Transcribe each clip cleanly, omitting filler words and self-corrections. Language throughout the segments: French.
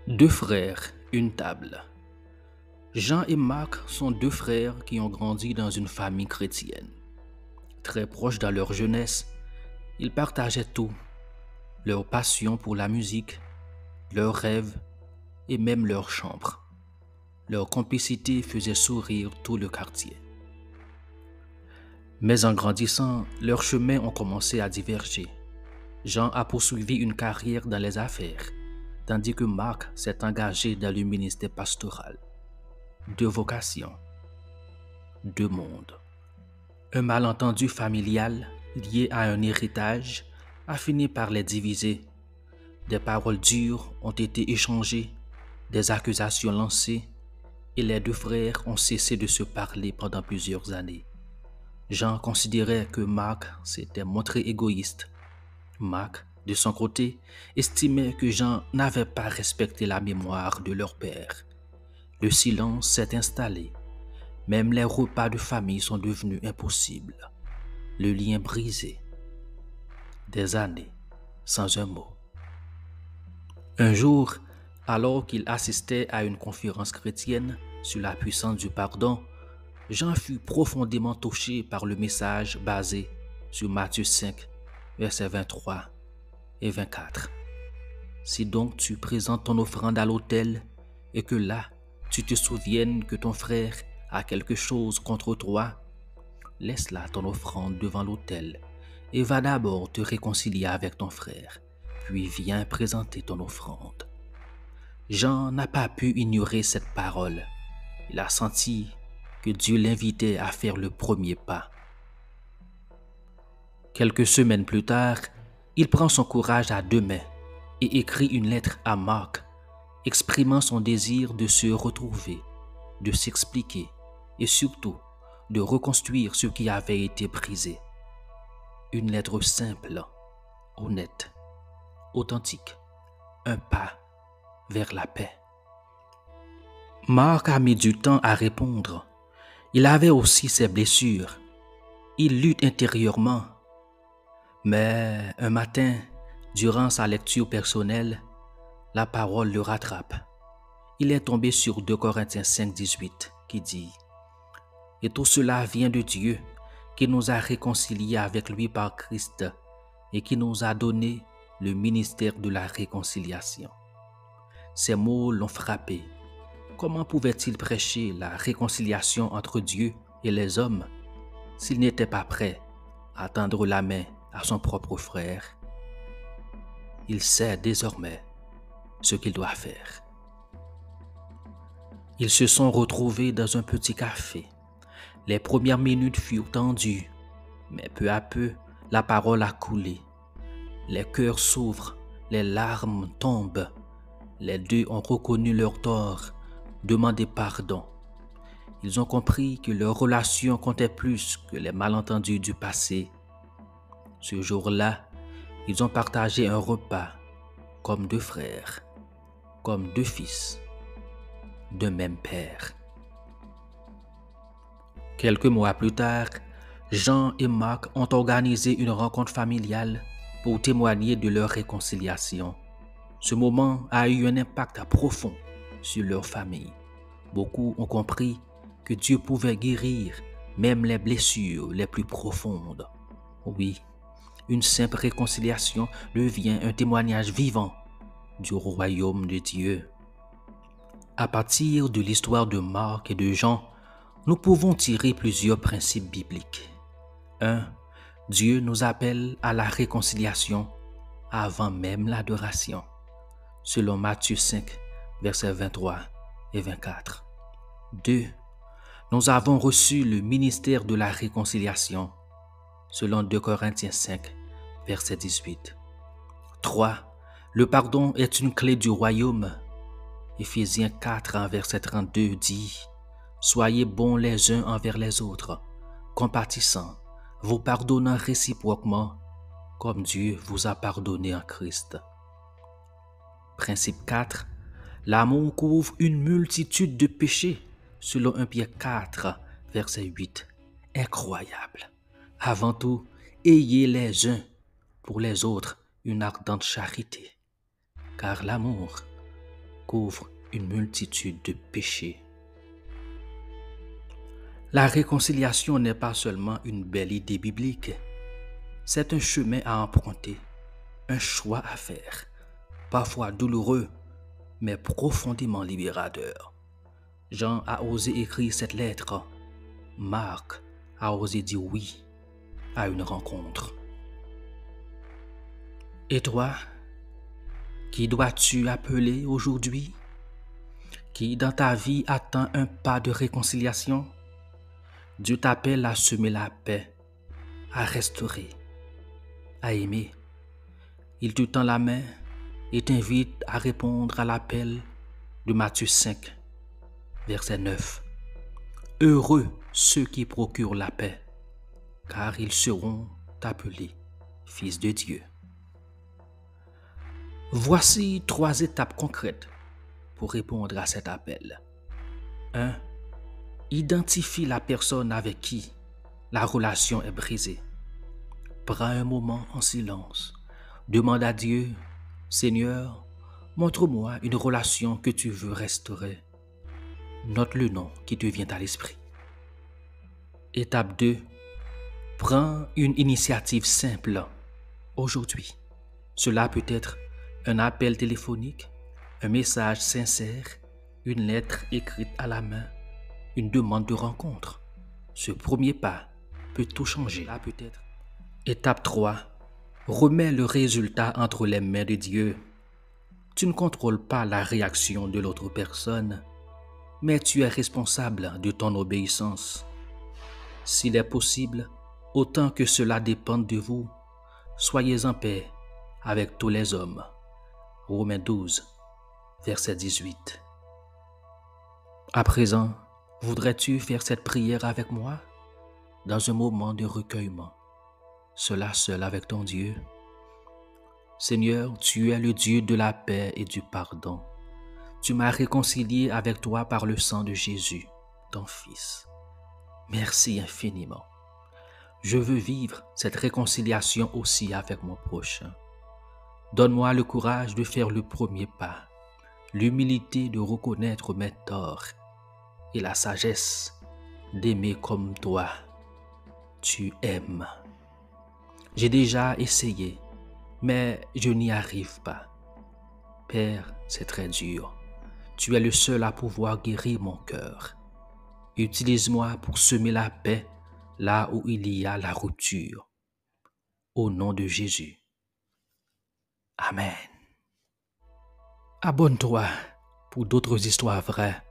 Deux frères, une table. Jean et Marc sont deux frères qui ont grandi dans une famille chrétienne. Très proches dans leur jeunesse, ils partageaient tout, leur passion pour la musique, leurs rêves et même leur chambre. Leur complicité faisait sourire tout le quartier. Mais en grandissant, leurs chemins ont commencé à diverger. Jean a poursuivi une carrière dans les affaires, tandis que Marc s'est engagé dans le ministère pastoral. Deux vocations, deux mondes. Un malentendu familial lié à un héritage a fini par les diviser. Des paroles dures ont été échangées, des accusations lancées, et les deux frères ont cessé de se parler pendant plusieurs années. Jean considérait que Marc s'était montré égoïste. Marc, de son côté, estimait que Jean n'avait pas respecté la mémoire de leur père. Le silence s'est installé. Même les repas de famille sont devenus impossibles. Le lien brisé. Des années sans un mot. Un jour, alors qu'il assistait à une conférence chrétienne sur la puissance du pardon, Jean fut profondément touché par le message basé sur Matthieu 5, versets 23 et 24. Si donc tu présentes ton offrande à l'autel et que là, tu te souviennes que ton frère a quelque chose contre toi, laisse là ton offrande devant l'autel et va d'abord te réconcilier avec ton frère, puis viens présenter ton offrande. Jean n'a pas pu ignorer cette parole. Il a senti que Dieu l'invitait à faire le premier pas. Quelques semaines plus tard, il prend son courage à deux mains et écrit une lettre à Marc, exprimant son désir de se retrouver, de s'expliquer et surtout de reconstruire ce qui avait été brisé. Une lettre simple, honnête, authentique, un pas vers la paix. Marc a mis du temps à répondre. Il avait aussi ses blessures. Il lutte intérieurement. Mais un matin, durant sa lecture personnelle, la parole le rattrape. Il est tombé sur 2 Corinthiens 5, 18 qui dit « Et tout cela vient de Dieu, qui nous a réconciliés avec lui par Christ et qui nous a donné le ministère de la réconciliation. » Ces mots l'ont frappé. Comment pouvait-il prêcher la réconciliation entre Dieu et les hommes s'il n'était pas prêt à tendre la main à son propre frère? Il sait désormais ce qu'il doit faire. Ils se sont retrouvés dans un petit café. Les premières minutes furent tendues, mais peu à peu, la parole a coulé. Les cœurs s'ouvrent, les larmes tombent. Les deux ont reconnu leur tort, demandé pardon. Ils ont compris que leur relation comptait plus que les malentendus du passé. Ce jour-là, ils ont partagé un repas comme deux frères, comme deux fils d'un même père. Quelques mois plus tard, Jean et Marc ont organisé une rencontre familiale pour témoigner de leur réconciliation. Ce moment a eu un impact profond sur leur famille. Beaucoup ont compris que Dieu pouvait guérir même les blessures les plus profondes. Oui, une simple réconciliation devient un témoignage vivant du royaume de Dieu. À partir de l'histoire de Marc et de Jean, nous pouvons tirer plusieurs principes bibliques. 1. Dieu nous appelle à la réconciliation avant même l'adoration, selon Matthieu 5, versets 23 et 24. 2. Nous avons reçu le ministère de la réconciliation, selon 2 Corinthiens 5, verset 18. 3. Le pardon est une clé du royaume. Éphésiens 4, verset 32 dit « Soyez bons les uns envers les autres, compatissants, vous pardonnant réciproquement, comme Dieu vous a pardonné en Christ. » Principe 4. L'amour couvre une multitude de péchés, selon 1 Pierre 4, verset 8. Incroyable. Avant tout, ayez les uns pour les autres une ardente charité, car l'amour couvre une multitude de péchés. La réconciliation n'est pas seulement une belle idée biblique, c'est un chemin à emprunter, un choix à faire, parfois douloureux, mais profondément libérateur. Jean a osé écrire cette lettre. Marc a osé dire oui à une rencontre. Et toi, qui dois-tu appeler aujourd'hui? Qui dans ta vie attend un pas de réconciliation? Dieu t'appelle à semer la paix, à restaurer, à aimer. Il te tend la main et t'invite à répondre à l'appel de Matthieu 5, verset 9. Heureux ceux qui procurent la paix, car ils seront appelés fils de Dieu. Voici 3 étapes concrètes pour répondre à cet appel. 1. Identifie la personne avec qui la relation est brisée. Prends un moment en silence. Demande à Dieu, Seigneur, montre-moi une relation que tu veux restaurer. Note le nom qui te vient à l'esprit. Étape 2. Prends une initiative simple aujourd'hui. Cela peut être un appel téléphonique, un message sincère, une lettre écrite à la main, une demande de rencontre. Ce premier pas peut tout changer. Là peut-être. Étape 3. Remets le résultat entre les mains de Dieu. Tu ne contrôles pas la réaction de l'autre personne, mais tu es responsable de ton obéissance. S'il est possible, autant que cela dépende de vous, soyez en paix avec tous les hommes. Romains 12, verset 18. À présent, voudrais-tu faire cette prière avec moi dans un moment de recueillement, cela seul avec ton Dieu? Seigneur, tu es le Dieu de la paix et du pardon. Tu m'as réconcilié avec toi par le sang de Jésus, ton Fils. Merci infiniment. Je veux vivre cette réconciliation aussi avec mon prochain. Donne-moi le courage de faire le premier pas, l'humilité de reconnaître mes torts et la sagesse d'aimer comme toi. Tu aimes. J'ai déjà essayé, mais je n'y arrive pas. Père, c'est très dur. Tu es le seul à pouvoir guérir mon cœur. Utilise-moi pour semer la paix là où il y a la rupture. Au nom de Jésus. Amen. Abonne-toi pour d'autres histoires vraies,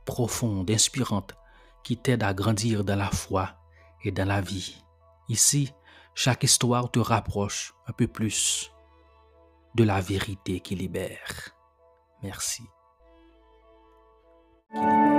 profondes, inspirantes, qui t'aident à grandir dans la foi et dans la vie. Ici, chaque histoire te rapproche un peu plus de la vérité qui libère. Merci. Qui libère.